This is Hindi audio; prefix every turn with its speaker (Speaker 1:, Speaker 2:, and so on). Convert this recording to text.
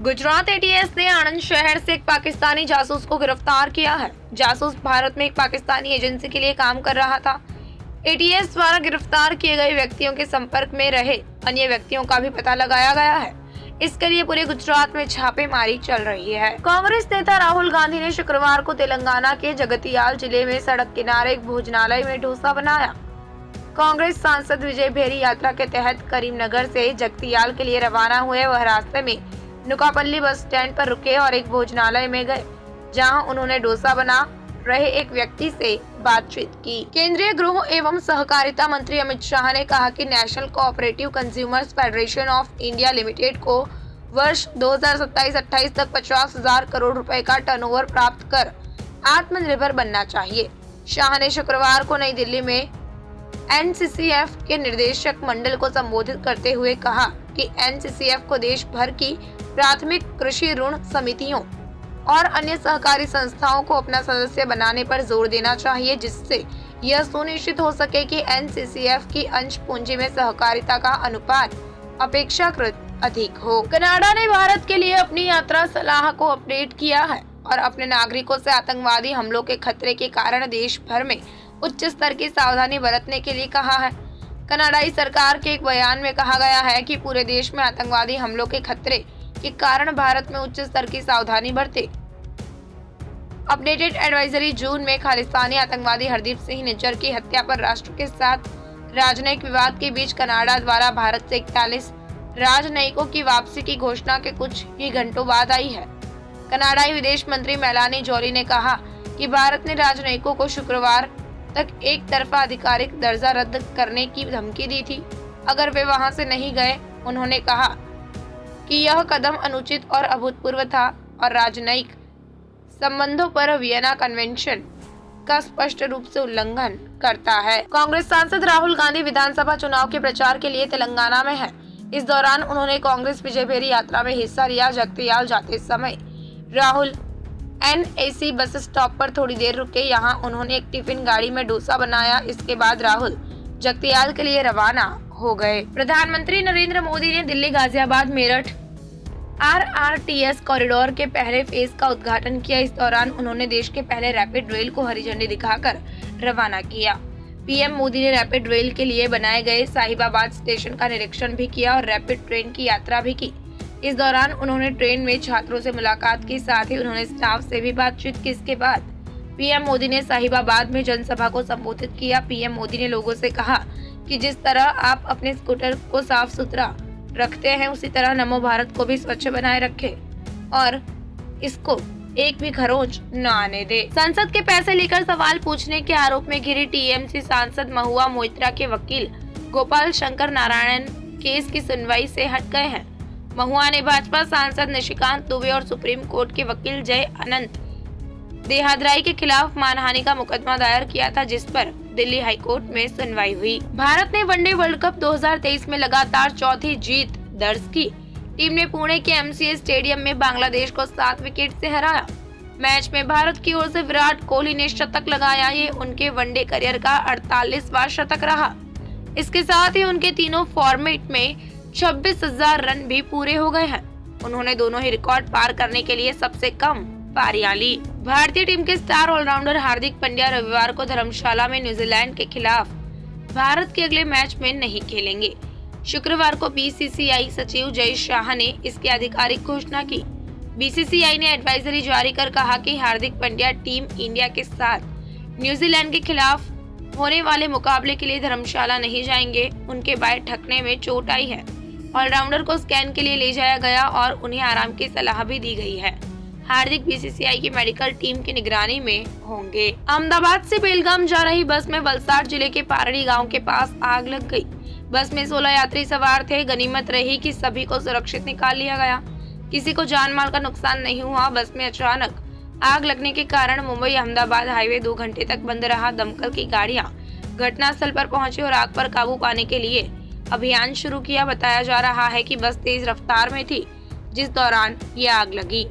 Speaker 1: गुजरात एटीएस ने आणंद शहर से एक पाकिस्तानी जासूस को गिरफ्तार किया है। जासूस भारत में एक पाकिस्तानी एजेंसी के लिए काम कर रहा था। एटीएस द्वारा गिरफ्तार किए गए व्यक्तियों के संपर्क में रहे अन्य व्यक्तियों का भी पता लगाया गया है। इसके लिए पूरे गुजरात में छापेमारी चल रही है। कांग्रेस नेता राहुल गांधी ने शुक्रवार को तेलंगाना के जगतियाल जिले में सड़क किनारे एक भोजनालय में डोसा बनाया। कांग्रेस सांसद विजय भेरी यात्रा के तहत करीमनगर से जगतियाल के लिए रवाना हुए। वह रास्ते में नुकापल्ली बस स्टैंड पर रुके और एक भोजनालय में गए, जहां उन्होंने डोसा बना रहे एक व्यक्ति से बातचीत की। केंद्रीय गृह एवं सहकारिता मंत्री अमित शाह ने कहा कि national cooperative consumers federation of India limited को वर्ष 2027-28 तक 50,000 करोड़ रुपए का टर्नओवर प्राप्त कर आत्मनिर्भर बनना चाहिए। शाह ने शुक्रवार को नई दिल्ली में एनसीसीएफ के निदेशक मंडल को संबोधित करते हुए कहा कि एनसीसीएफ को देश भर की प्राथमिक कृषि ऋण समितियों और अन्य सहकारी संस्थाओं को अपना सदस्य बनाने पर जोर देना चाहिए, जिससे यह सुनिश्चित हो सके कि एनसीसीएफ की अंश पूंजी में सहकारिता का अनुपात अपेक्षाकृत अधिक हो। कनाडा ने भारत के लिए अपनी यात्रा सलाह को अपडेट किया है और अपने नागरिकों से आतंकवादी हमलों के खतरे के कारण देश भर में उच्च स्तर की सावधानी बरतने के लिए कहा है। कनाडाई सरकार के एक बयान में कहा गया है कि पूरे देश में आतंकवादी हमलों के खतरे के कारण भारत में उच्च स्तर की सावधानी बरते। अपडेटेड एडवाइजरी जून में खालिस्तानी आतंकवादी हरदीप सिंह निज्जर की हत्या पर राष्ट्र के साथ राजनयिक विवाद के बीच कनाडा द्वारा भारत से 41 राजनयिकों की वापसी की घोषणा के कुछ ही घंटों बाद आई है। कनाडाई विदेश मंत्री मेलानी जोली ने कहा कि भारत ने राजनयिकों को शुक्रवार तक एक तरफा आधिकारिक दर्जा रद्द करने की धमकी दी थी अगर वे वहां से नहीं गए। उन्होंने कहा कि यह कदम अनुचित और अभूतपूर्व था और राजनयिक संबंधों पर वियना कन्वेंशन का स्पष्ट रूप से उल्लंघन करता है। कांग्रेस सांसद राहुल गांधी विधानसभा चुनाव के प्रचार के लिए तेलंगाना में है। इस दौरान उन्होंने कांग्रेस विजय भेरी यात्रा में हिस्सा लिया। जगतियाल जाते समय राहुल एनएसी बस स्टॉप पर थोड़ी देर रुके। यहाँ उन्होंने एक टिफिन गाड़ी में डोसा बनाया। इसके बाद राहुल जगतियाल के लिए रवाना हो गए। प्रधानमंत्री नरेंद्र मोदी ने दिल्ली गाजियाबाद मेरठ आरआरटीएस कॉरिडोर के पहले फेज का उद्घाटन किया। इस दौरान उन्होंने देश के पहले रैपिड रेल को हरी झंडी दिखाकर रवाना किया। पीएम मोदी ने रैपिड रेल के लिए बनाए गए साहिबाबाद स्टेशन का निरीक्षण भी किया और रैपिड ट्रेन की यात्रा भी की। इस दौरान उन्होंने ट्रेन में छात्रों से मुलाकात की, साथ ही उन्होंने स्टाफ से भी बातचीत की। इसके बाद पीएम मोदी ने साहिबाबाद में जनसभा को संबोधित किया। पीएम मोदी ने लोगों से कहा कि जिस तरह आप अपने स्कूटर को साफ सुथरा रखते हैं, उसी तरह नमो भारत को भी स्वच्छ बनाए रखें और इसको एक भी खरोंच न आने दे। संसद के पैसे लेकर सवाल पूछने के आरोप में घिरी टीएमसी सांसद महुआ मोइत्रा के वकील गोपाल शंकर नारायण केस की सुनवाई से हट गए हैं। महुआ ने भाजपा सांसद निशिकांत दुबे और सुप्रीम कोर्ट के वकील जय अनंत देहादराई के खिलाफ मानहानि का मुकदमा दायर किया था, जिस पर दिल्ली हाईकोर्ट में सुनवाई हुई। भारत ने वनडे वर्ल्ड कप 2023 में लगातार चौथी जीत दर्ज की। टीम ने पुणे के एमसीए स्टेडियम में बांग्लादेश को 7 विकेट से हराया। मैच में भारत की ओर से विराट कोहली ने शतक लगाया। ये उनके वनडे करियर का 48वां शतक रहा। इसके साथ ही उनके तीनों फॉर्मेट में 26,000 रन भी पूरे हो गए हैं। उन्होंने दोनों ही रिकॉर्ड पार करने के लिए सबसे कम पारियां ली। भारतीय टीम के स्टार ऑलराउंडर हार्दिक पांड्या रविवार को धर्मशाला में न्यूजीलैंड के खिलाफ भारत के अगले मैच में नहीं खेलेंगे। शुक्रवार को बीसीसीआई सचिव जय शाह ने इसकी आधिकारिक घोषणा की। बीसीसीआई ने एडवाइजरी जारी कर कहा कि हार्दिक पांड्या टीम इंडिया के साथ न्यूजीलैंड के खिलाफ होने वाले मुकाबले के लिए धर्मशाला नहीं जाएंगे। उनके बाएं ठकने में चोट आई है। ऑलराउंडर को स्कैन के लिए ले जाया गया और उन्हें आराम की सलाह भी दी गई है। हार्दिक बीसीसीआई की मेडिकल टीम की निगरानी में होंगे। अहमदाबाद से बेलगाम जा रही बस में वलसाड जिले के पारड़ी गांव के पास आग लग गई। बस में 16 यात्री सवार थे। गनीमत रही कि सभी को सुरक्षित निकाल लिया गया। किसी को जान माल का नुकसान नहीं हुआ। बस में अचानक आग लगने के कारण मुंबई अहमदाबाद हाईवे 2 घंटे तक बंद रहा। दमकल की गाड़ियां घटनास्थल पर पहुंची और आग पर काबू पाने के लिए अभियान शुरू किया। बताया जा रहा है कि बस तेज रफ्तार में थी जिस दौरान ये आग लगी।